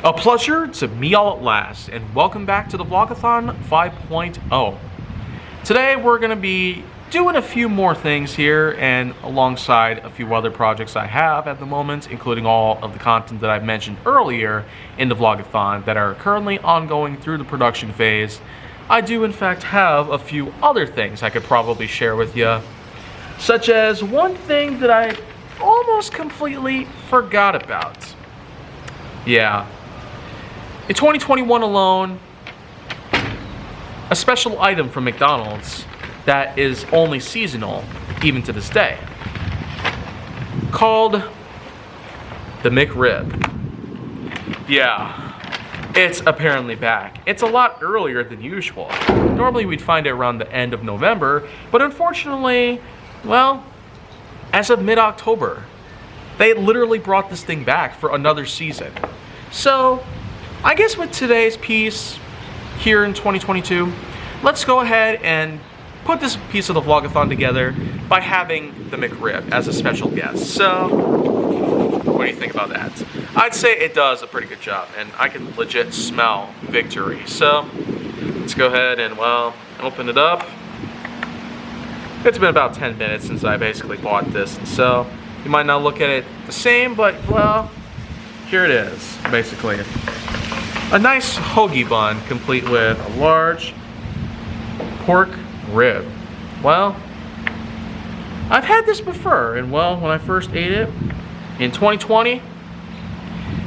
A pleasure to meet y'all at last, and welcome back to the Vlog-A-Thon 5.0. Today we're going to be doing a few more things here, and alongside a few other projects I have at the moment, including all of the content that I mentioned earlier in the Vlog-A-Thon that are currently ongoing through the production phase. I do in fact have a few other things I could probably share with you, such as one thing that I almost completely forgot about. Yeah. In 2021 alone, a special item from McDonald's that is only seasonal, even to this day, called the Mcrib. Yeah, it's apparently back. It's a lot earlier than usual. Normally we'd find it around the end of November, but unfortunately, well, as of mid-October, they literally brought this thing back for another season. So, I guess with today's piece here in 2022, let's go ahead and put this piece of the Vlog-A-Thon together by having the Mcrib as a special guest. So, what do you think about that? I'd say it does a pretty good job, and I can legit smell victory. So, let's go ahead and, well, open it up. It's been about 10 minutes since I basically bought this, so you might not look at it the same, but, well, here it is, basically. A nice hoagie bun, complete with a large pork rib. Well, I've had this before, and well, when I first ate it in 2020,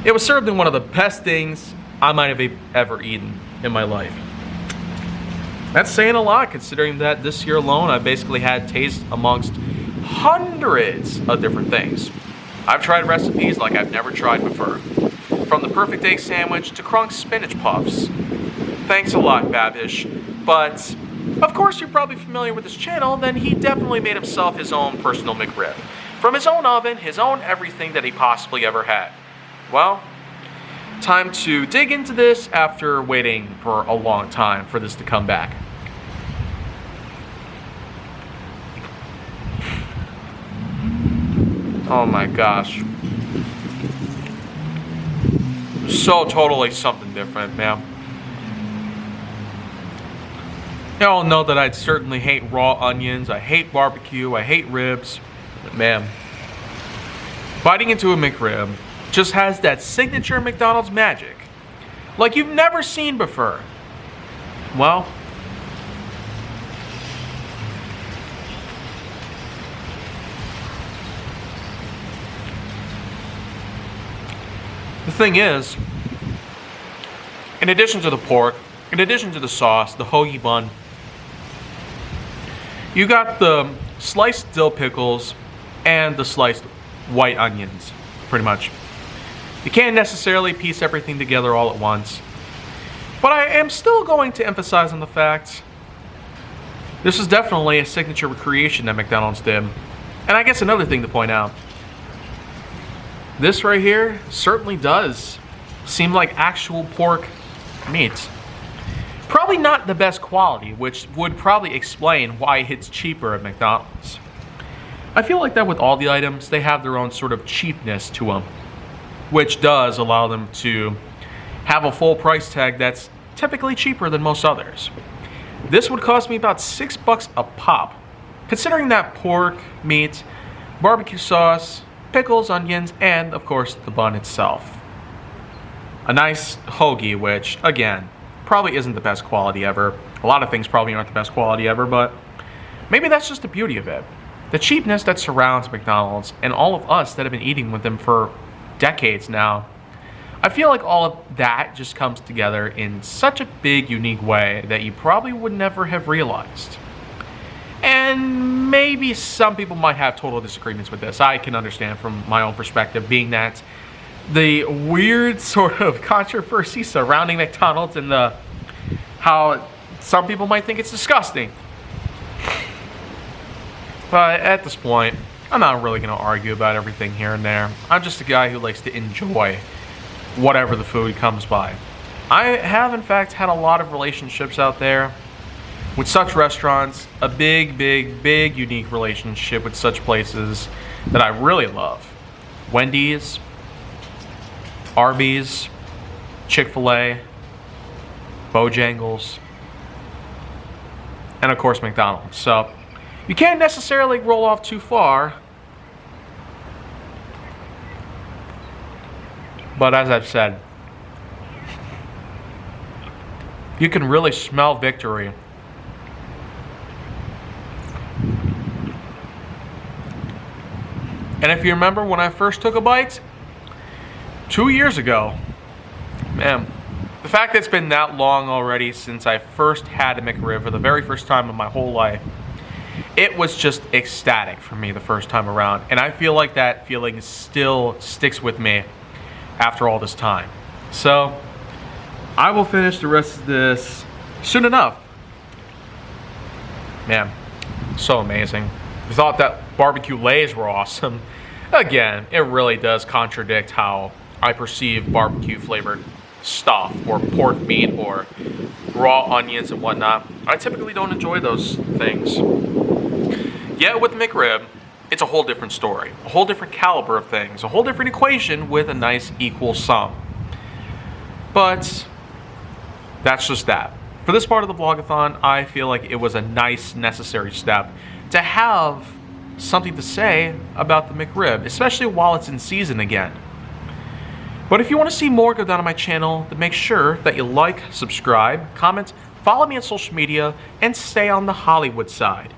it was served in one of the best things I might have ever eaten in my life. That's saying a lot, considering that this year alone, I've basically had taste amongst hundreds of different things. I've tried recipes like I've never tried before. From the perfect egg sandwich to Crunk's spinach puffs. Thanks a lot, Babish. But, of course you're probably familiar with this channel, then he definitely made himself his own personal McRib. From his own oven, his own everything that he possibly ever had. Well, time to dig into this after waiting for a long time for this to come back. Oh my gosh. So totally something different, man. Y'all know that I'd certainly hate raw onions, I hate barbecue, I hate ribs, but man, biting into a McRib just has that signature McDonald's magic, like you've never seen before. Well, the thing is, in addition to the pork, in addition to the sauce, the hoagie bun, you got the sliced dill pickles and the sliced white onions, pretty much. You can't necessarily piece everything together all at once, but I am still going to emphasize on the fact this is definitely a signature recreation that McDonald's did. And I guess another thing to point out, this right here certainly does seem like actual pork meat. Probably not the best quality, which would probably explain why it's cheaper at McDonald's. I feel like that with all the items, they have their own sort of cheapness to them, which does allow them to have a full price tag that's typically cheaper than most others. This would cost me about $6 a pop, considering that pork, meat, barbecue sauce, pickles, onions, and of course the bun itself. A nice hoagie, which again, probably isn't the best quality ever. A lot of things probably aren't the best quality ever, but maybe that's just the beauty of it. The cheapness that surrounds McDonald's and all of us that have been eating with them for decades now. I feel like all of that just comes together in such a big, unique way that you probably would never have realized. And maybe some people might have total disagreements with this. I can understand from my own perspective, being that the weird sort of controversy surrounding McDonald's and how some people might think it's disgusting. But at this point, I'm not really going to argue about everything here and there. I'm just a guy who likes to enjoy whatever the food comes by. I have in fact had a lot of relationships out there with such restaurants, a big unique relationship with such places that I really love. Wendy's, Arby's, Chick-fil-A, Bojangles, and of course McDonald's. So you can't necessarily roll off too far. But as I've said, you can really smell victory. And if you remember when I first took a bite 2 years ago, man, the fact that it's been that long already since I first had a McRib for the very first time in my whole life, it was just ecstatic for me the first time around. And I feel like that feeling still sticks with me after all this time. So I will finish the rest of this soon enough. Man, so amazing. I thought that barbecue lays were awesome. Again, it really does contradict how I perceive barbecue flavored stuff or pork meat or raw onions and whatnot. I typically don't enjoy those things. Yet with McRib, it's a whole different story, a whole different caliber of things, a whole different equation with a nice equal sum. But that's just that. For this part of the Vlog-A-Thon, I feel like it was a nice, necessary step to have something to say about the McRib, especially while it's in season again. But if you want to see more go down on my channel, then make sure that you like, subscribe, comment, follow me on social media, and stay on the Hollywood side.